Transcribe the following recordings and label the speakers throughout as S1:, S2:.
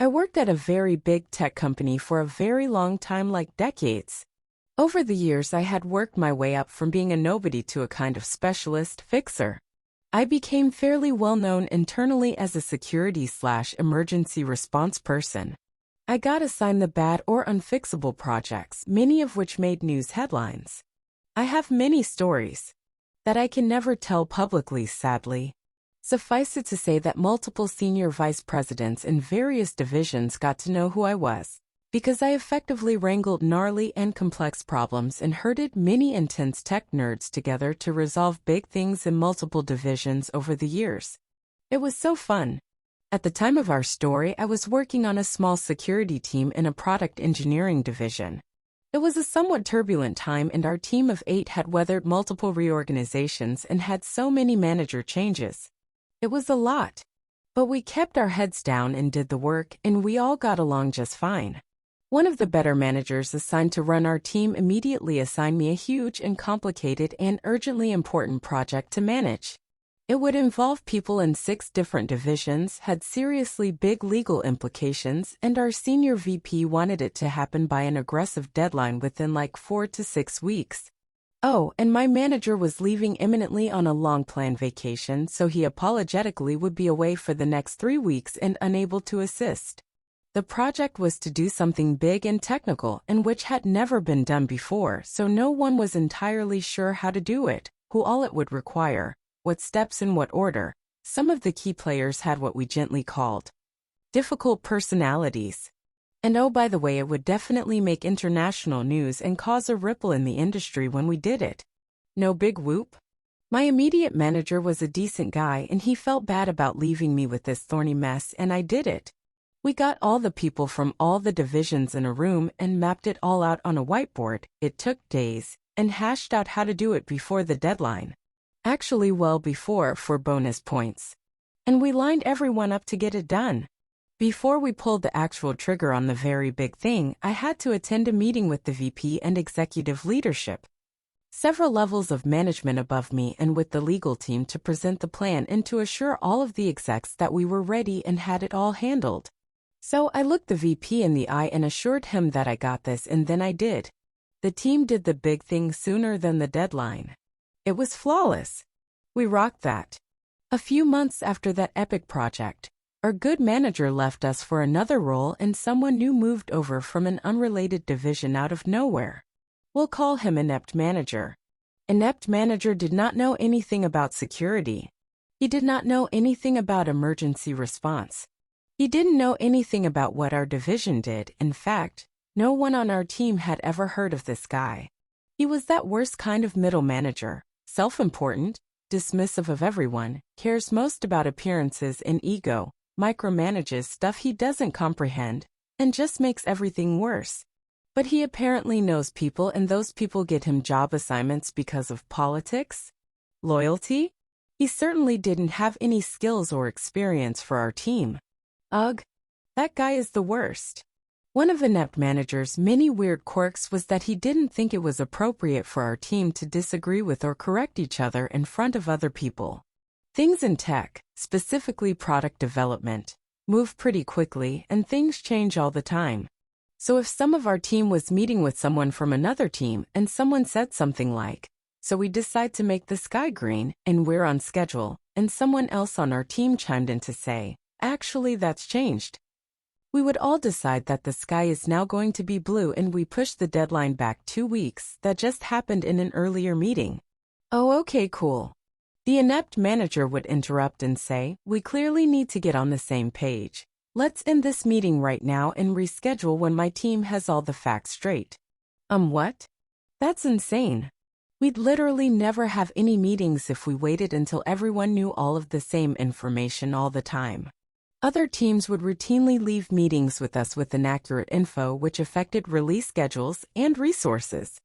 S1: I worked at a very big tech company for a very long time, like decades. Over the years, I had worked my way up from being a nobody to a kind of specialist fixer. I became fairly well known internally as a security/emergency response person. I got assigned the bad or unfixable projects, many of which made news headlines. I have many stories that I can never tell publicly, sadly. Suffice it to say that multiple senior vice presidents in various divisions got to know who I was, because I effectively wrangled gnarly and complex problems and herded many intense tech nerds together to resolve big things in multiple divisions over the years. It was so fun. At the time of our story, I was working on a small security team in a product engineering division. It was a somewhat turbulent time, and our team of 8 had weathered multiple reorganizations and had so many manager changes. It was a lot. But we kept our heads down and did the work, and we all got along just fine. One of the better managers assigned to run our team immediately assigned me a huge and complicated and urgently important project to manage. It would involve people in 6 different divisions, had seriously big legal implications, and our senior VP wanted it to happen by an aggressive deadline within like 4 to 6 weeks. Oh, and my manager was leaving imminently on a long-planned vacation, so he apologetically would be away for the next 3 weeks and unable to assist. The project was to do something big and technical, and which had never been done before, so no one was entirely sure how to do it, who all it would require, what steps in what order. Some of the key players had what we gently called difficult personalities. And oh, by the way, it would definitely make international news and cause a ripple in the industry when we did it. No big whoop? My immediate manager was a decent guy, and he felt bad about leaving me with this thorny mess, and I did it. We got all the people from all the divisions in a room and mapped it all out on a whiteboard. It took days, and hashed out how to do it before the deadline. Actually, well before, for bonus points. And we lined everyone up to get it done. Before we pulled the actual trigger on the very big thing, I had to attend a meeting with the VP and executive leadership, several levels of management above me, and with the legal team to present the plan and to assure all of the execs that we were ready and had it all handled. So I looked the VP in the eye and assured him that I got this, and then I did. The team did the big thing sooner than the deadline. It was flawless. We rocked that. A few months after that epic project, our good manager left us for another role, and someone new moved over from an unrelated division out of nowhere. We'll call him Inept Manager. Inept Manager did not know anything about security. He did not know anything about emergency response. He didn't know anything about what our division did. In fact, no one on our team had ever heard of this guy. He was that worst kind of middle manager, self-important, dismissive of everyone, cares most about appearances and ego, micromanages stuff he doesn't comprehend, and just makes everything worse. But he apparently knows people, and those people get him job assignments because of politics? Loyalty? He certainly didn't have any skills or experience for our team. Ugh, that guy is the worst. One of Inept Manager's many weird quirks was that he didn't think it was appropriate for our team to disagree with or correct each other in front of other people. Things in tech, specifically product development, move pretty quickly, and things change all the time. So if some of our team was meeting with someone from another team and someone said something like, "So we decide to make the sky green, and we're on schedule," and someone else on our team chimed in to say, "Actually, that's changed," we would all decide that the sky is now going to be blue, and we push the deadline back 2 weeks. That just happened in an earlier meeting. Oh, okay, cool. The Inept Manager would interrupt and say, "We clearly need to get on the same page. Let's end this meeting right now and reschedule when my team has all the facts straight." What? That's insane. We'd literally never have any meetings if we waited until everyone knew all of the same information all the time. Other teams would routinely leave meetings with us with inaccurate info, which affected release schedules and resources.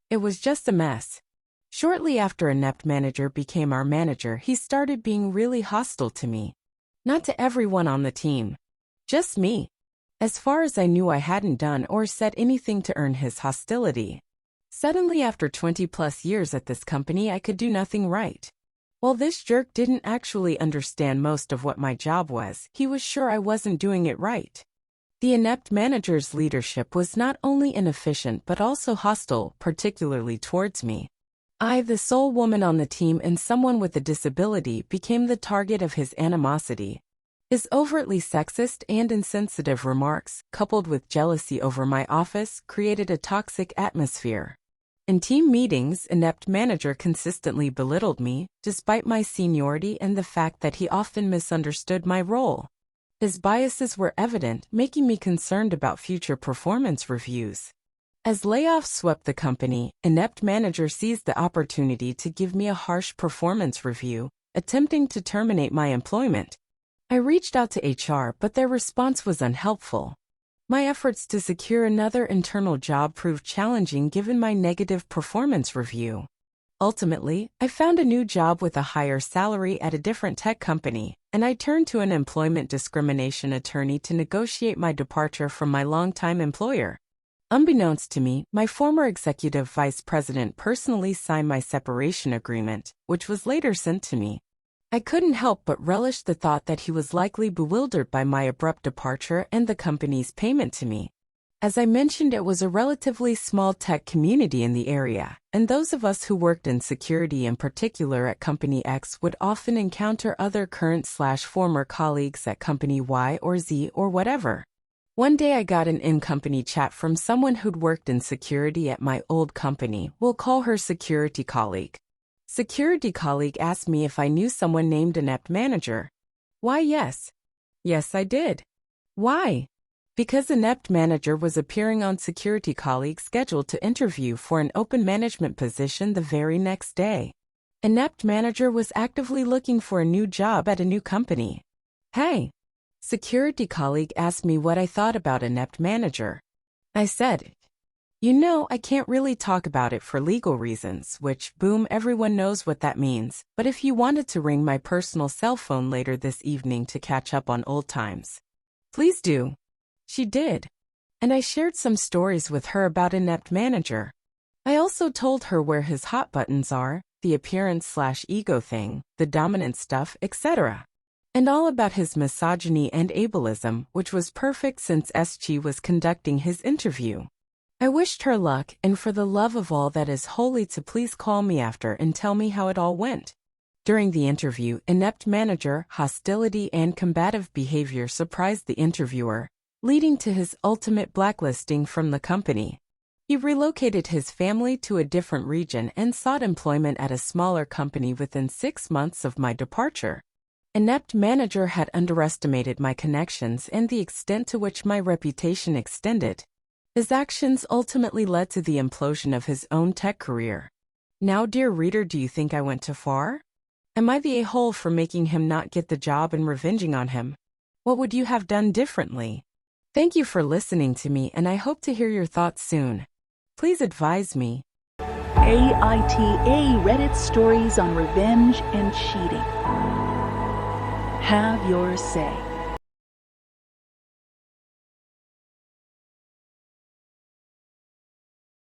S1: It was just a mess. Shortly after Inept Manager became our manager, he started being really hostile to me. Not to everyone on the team. Just me. As far as I knew, I hadn't done or said anything to earn his hostility. Suddenly, after 20+ years at this company, I could do nothing right. While this jerk didn't actually understand most of what my job was, he was sure I wasn't doing it right. The inept manager's leadership was not only inefficient but also hostile, particularly towards me. I, the sole woman on the team and someone with a disability, became the target of his animosity. His overtly sexist and insensitive remarks, coupled with jealousy over my office, created a toxic atmosphere. In team meetings, inept manager consistently belittled me, despite my seniority and the fact that he often misunderstood my role. His biases were evident, making me concerned about future performance reviews. As layoffs swept the company, inept manager seized the opportunity to give me a harsh performance review, attempting to terminate my employment. I reached out to HR, but their response was unhelpful. My efforts to secure another internal job proved challenging given my negative performance review. Ultimately, I found a new job with a higher salary at a different tech company, and I turned to an employment discrimination attorney to negotiate my departure from my longtime employer. Unbeknownst to me, my former executive vice president personally signed my separation agreement, which was later sent to me. I couldn't help but relish the thought that he was likely bewildered by my abrupt departure and the company's payment to me. As I mentioned, it was a relatively small tech community in the area, and those of us who worked in security in particular at Company X would often encounter other current/former colleagues at Company Y or Z or whatever. One day I got an in-company chat from someone who'd worked in security at my old company. We'll call her security colleague. Security colleague asked me if I knew someone named Inept Manager. Why, yes. Yes, I did. Why? Because Inept Manager was appearing on Security Colleague scheduled to interview for an open management position the very next day. Inept Manager was actively looking for a new job at a new company. Hey! Security Colleague asked me what I thought about Inept Manager. I said, I can't really talk about it for legal reasons, which, boom, everyone knows what that means, but if you wanted to ring my personal cell phone later this evening to catch up on old times, please do. She did. And I shared some stories with her about Inept Manager. I also told her where his hot buttons are, the appearance/ego thing, the dominant stuff, etc. And all about his misogyny and ableism, which was perfect since SG was conducting his interview. I wished her luck, and for the love of all that is holy, to please call me after and tell me how it all went. During the interview, Inept Manager, hostility and combative behavior surprised the interviewer, leading to his ultimate blacklisting from the company. He relocated his family to a different region and sought employment at a smaller company within 6 months of my departure. Inept Manager had underestimated my connections and the extent to which my reputation extended. His actions ultimately led to the implosion of his own tech career. Now, dear reader, do you think I went too far? Am I the a-hole for making him not get the job and revenging on him? What would you have done differently? Thank you for listening to me, and I hope to hear your thoughts soon. Please advise me.
S2: AITA Reddit stories on revenge and cheating. Have your say.